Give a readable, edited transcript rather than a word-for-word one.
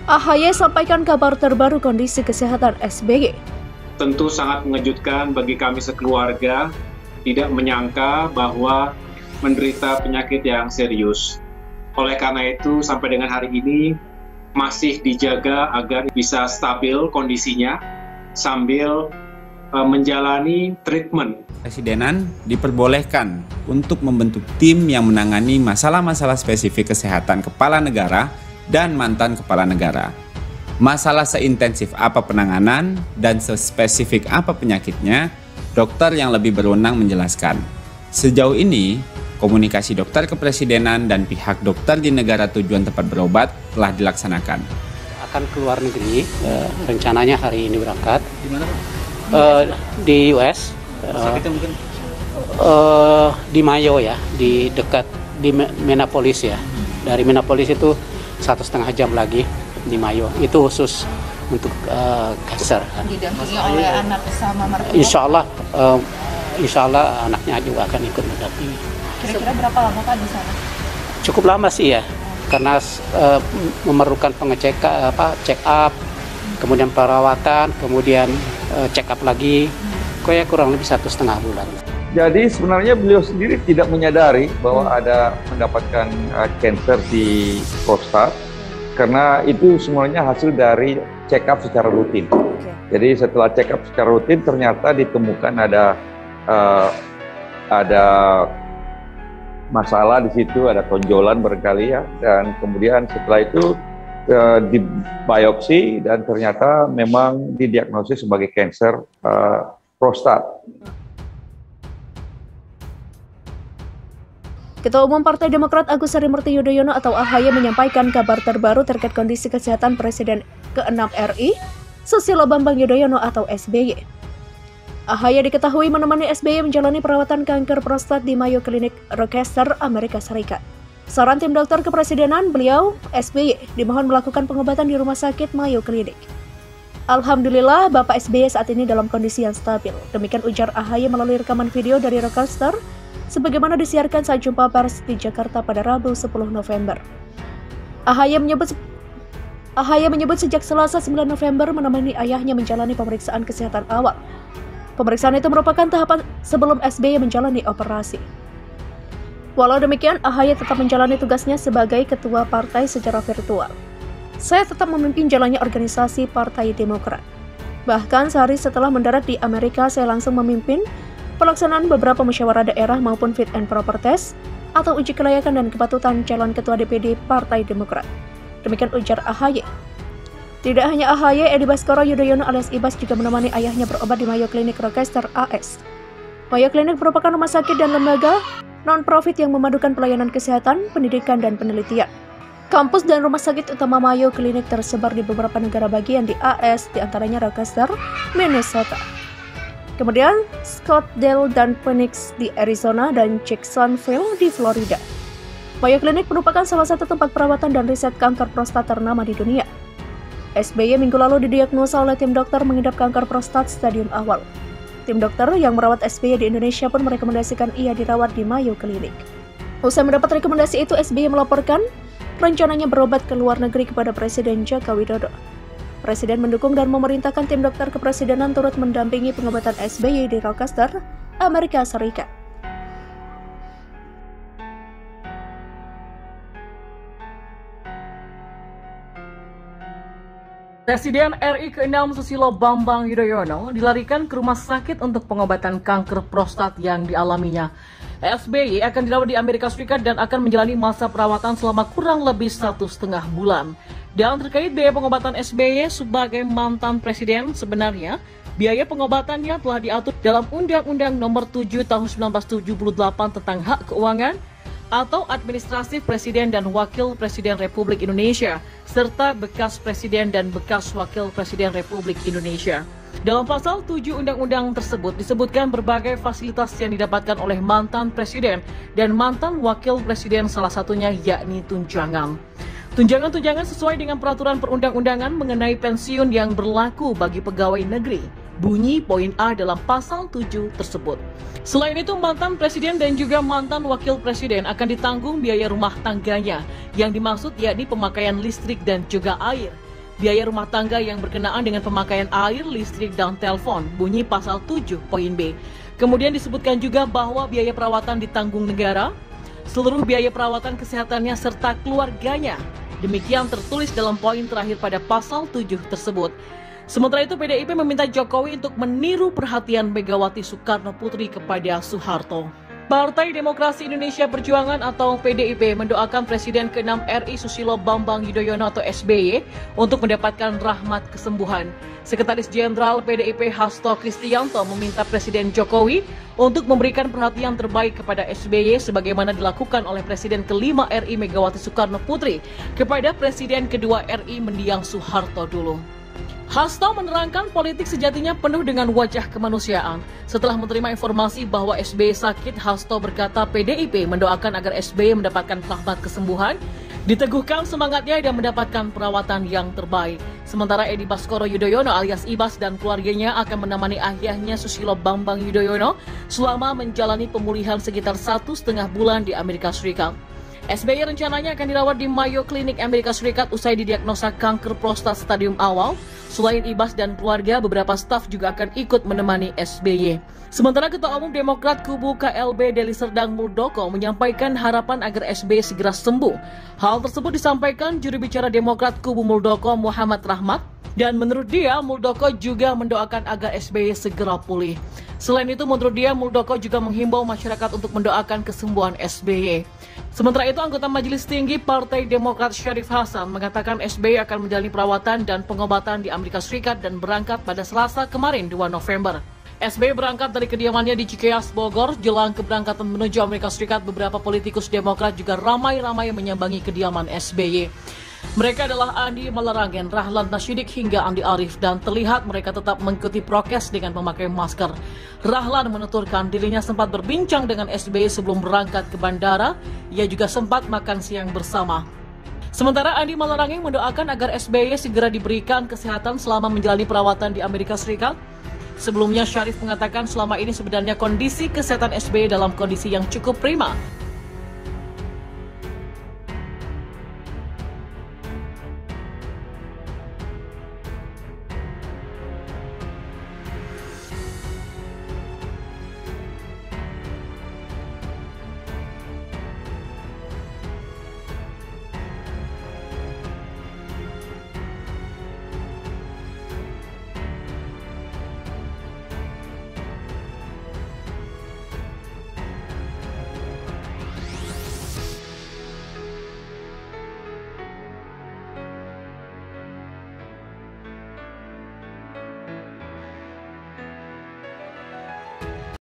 AHY sampaikan kabar terbaru kondisi kesehatan SBY. Tentu sangat mengejutkan bagi kami sekeluarga, tidak menyangka bahwa menderita penyakit yang serius. Oleh karena itu, sampai dengan hari ini masih dijaga agar bisa stabil kondisinya sambil menjalani treatment. Presidenan diperbolehkan untuk membentuk tim yang menangani masalah-masalah spesifik kesehatan kepala negara dan mantan kepala negara. Masalah seintensif apa penanganan dan sespesifik apa penyakitnya, dokter yang lebih berwenang menjelaskan. Sejauh ini, komunikasi dokter kepresidenan dan pihak dokter di negara tujuan tempat berobat telah dilaksanakan. Akan keluar negeri, rencananya hari ini berangkat. Di mana? Di US. Mungkin? Di Mayo ya, di dekat di Minneapolis ya. Dari Minneapolis itu 1,5 jam lagi di Mayo. Itu khusus untuk kanker. Didampingi oleh anak sama mertua. Insya Allah anaknya juga akan ikut mendampingi. Kira-kira berapa lama Pak di sana? Cukup lama sih ya, karena memerlukan pengecekan, check up, kemudian perawatan, kemudian check up lagi. Kayak kurang lebih 1,5 bulan. Jadi sebenarnya beliau sendiri tidak menyadari bahwa ada mendapatkan kanker di prostat, karena itu semuanya hasil dari check up secara rutin. Jadi setelah check up secara rutin ternyata ditemukan ada masalah di situ, ada tonjolan barangkali ya, dan kemudian setelah itu dibiopsi dan ternyata memang didiagnosis sebagai kanker prostat. Ketua Umum Partai Demokrat Agus Harimurti Yudhoyono atau AHY menyampaikan kabar terbaru terkait kondisi kesehatan Presiden ke-6 RI, Susilo Bambang Yudhoyono atau SBY. AHY diketahui menemani SBY menjalani perawatan kanker prostat di Mayo Clinic, Rochester, Amerika Serikat. Saran tim dokter kepresidenan, beliau, SBY, dimohon melakukan pengobatan di rumah sakit Mayo Clinic. Alhamdulillah, Bapak SBY saat ini dalam kondisi yang stabil. Demikian ujar AHY melalui rekaman video dari Rochester, sebagaimana disiarkan saat jumpa pers di Jakarta pada Rabu 10 November. AHY menyebut sejak Selasa 9 November menemani ayahnya menjalani pemeriksaan kesehatan awal. Pemeriksaan itu merupakan tahapan sebelum SBY menjalani operasi. Walau demikian, AHY tetap menjalani tugasnya sebagai ketua partai secara virtual. Saya tetap memimpin jalannya organisasi Partai Demokrat. Bahkan sehari setelah mendarat di Amerika, saya langsung memimpin pelaksanaan beberapa musyawarah daerah maupun fit and proper test atau uji kelayakan dan kepatutan calon ketua DPD Partai Demokrat. Demikian ujar AHY. Tidak hanya AHY, Edi Baskoro Yudhoyono alias Ibas juga menemani ayahnya berobat di Mayo Clinic Rochester AS. Mayo Clinic merupakan rumah sakit dan lembaga non-profit yang memadukan pelayanan kesehatan, pendidikan, dan penelitian. Kampus dan rumah sakit utama Mayo Clinic tersebar di beberapa negara bagian di AS, diantaranya Rochester, Minnesota. Kemudian Scottsdale dan Phoenix di Arizona dan Jacksonville di Florida. Mayo Clinic merupakan salah satu tempat perawatan dan riset kanker prostat ternama di dunia. SBY minggu lalu didiagnosa oleh tim dokter mengidap kanker prostat stadium awal. Tim dokter yang merawat SBY di Indonesia pun merekomendasikan ia dirawat di Mayo Clinic. Usai mendapat rekomendasi itu, SBY melaporkan rencananya berobat ke luar negeri kepada Presiden Joko Widodo. Presiden mendukung dan memerintahkan tim dokter kepresidenan turut mendampingi pengobatan SBY di Rochester, Amerika Serikat. Presiden RI ke-6 Susilo Bambang Yudhoyono dilarikan ke rumah sakit untuk pengobatan kanker prostat yang dialaminya. SBY akan dirawat di Amerika Serikat dan akan menjalani masa perawatan selama kurang lebih 1,5 bulan. Dan terkait biaya pengobatan SBY sebagai mantan presiden, sebenarnya biaya pengobatannya telah diatur dalam Undang-Undang Nomor 7 Tahun 1978 tentang Hak Keuangan atau Administrasi Presiden dan Wakil Presiden Republik Indonesia, serta bekas Presiden dan bekas Wakil Presiden Republik Indonesia. Dalam pasal 7 undang-undang tersebut disebutkan berbagai fasilitas yang didapatkan oleh mantan presiden dan mantan wakil presiden, salah satunya yakni tunjangan. Tunjangan-tunjangan sesuai dengan peraturan perundang-undangan mengenai pensiun yang berlaku bagi pegawai negeri. Bunyi poin A dalam pasal 7 tersebut. Selain itu, mantan presiden dan juga mantan wakil presiden akan ditanggung biaya rumah tangganya, yang dimaksud yakni pemakaian listrik dan juga air. biaya rumah tangga yang berkenaan dengan pemakaian air, listrik, dan telepon, bunyi pasal 7 poin B. Kemudian disebutkan juga bahwa biaya perawatan ditanggung negara, seluruh biaya perawatan kesehatannya serta keluarganya. Demikian tertulis dalam poin terakhir pada pasal 7 tersebut. Sementara itu PDIP meminta Jokowi untuk meniru perhatian Megawati Soekarno Putri kepada Soeharto. Partai Demokrasi Indonesia Perjuangan atau PDIP mendoakan Presiden ke-6 RI Susilo Bambang Yudhoyono atau SBY untuk mendapatkan rahmat kesembuhan. Sekretaris Jenderal PDIP Hasto Kristianto meminta Presiden Jokowi untuk memberikan perhatian terbaik kepada SBY sebagaimana dilakukan oleh Presiden ke-5 RI Megawati Soekarno Putri kepada Presiden kedua RI mendiang Soeharto dulu. Hasto menerangkan politik sejatinya penuh dengan wajah kemanusiaan. Setelah menerima informasi bahwa SBY sakit, Hasto berkata PDIP mendoakan agar SBY mendapatkan rahmat kesembuhan, diteguhkan semangatnya dan mendapatkan perawatan yang terbaik. Sementara Edi Baskoro Yudhoyono alias Ibas dan keluarganya akan menemani ayahnya Susilo Bambang Yudhoyono selama menjalani pemulihan sekitar 1,5 bulan di Amerika Serikat. SBY rencananya akan dirawat di Mayo Clinic Amerika Serikat usai didiagnosa kanker prostat stadium awal. Selain Ibas dan keluarga, beberapa staf juga akan ikut menemani SBY. Sementara Ketua Umum Demokrat Kubu KLB Deli Serdang Muldoko menyampaikan harapan agar SBY segera sembuh. Hal tersebut disampaikan juru bicara Demokrat Kubu Muldoko Muhammad Rahmat. Dan menurut dia, Muldoko juga mendoakan agar SBY segera pulih. Selain itu, menurut dia, Muldoko juga menghimbau masyarakat untuk mendoakan kesembuhan SBY. Sementara itu, anggota Majelis Tinggi Partai Demokrat Syarif Hasan mengatakan SBY akan menjalani perawatan dan pengobatan di Amerika Serikat dan berangkat pada Selasa kemarin 2 November. SBY berangkat dari kediamannya di Cikeas, Bogor. Jelang keberangkatan menuju Amerika Serikat, beberapa politikus Demokrat juga ramai-ramai menyambangi kediaman SBY. Mereka adalah Andi Malarangen, Rahlan Nasyidik hingga Andi Arief dan terlihat mereka tetap mengikuti prokes dengan memakai masker. Rahlan menuturkan dirinya sempat berbincang dengan SBY sebelum berangkat ke bandara. Ia juga sempat makan siang bersama. Sementara Andi Malarangen mendoakan agar SBY segera diberikan kesehatan selama menjalani perawatan di Amerika Serikat. Sebelumnya Syarif mengatakan selama ini sebenarnya kondisi kesehatan SBY dalam kondisi yang cukup prima.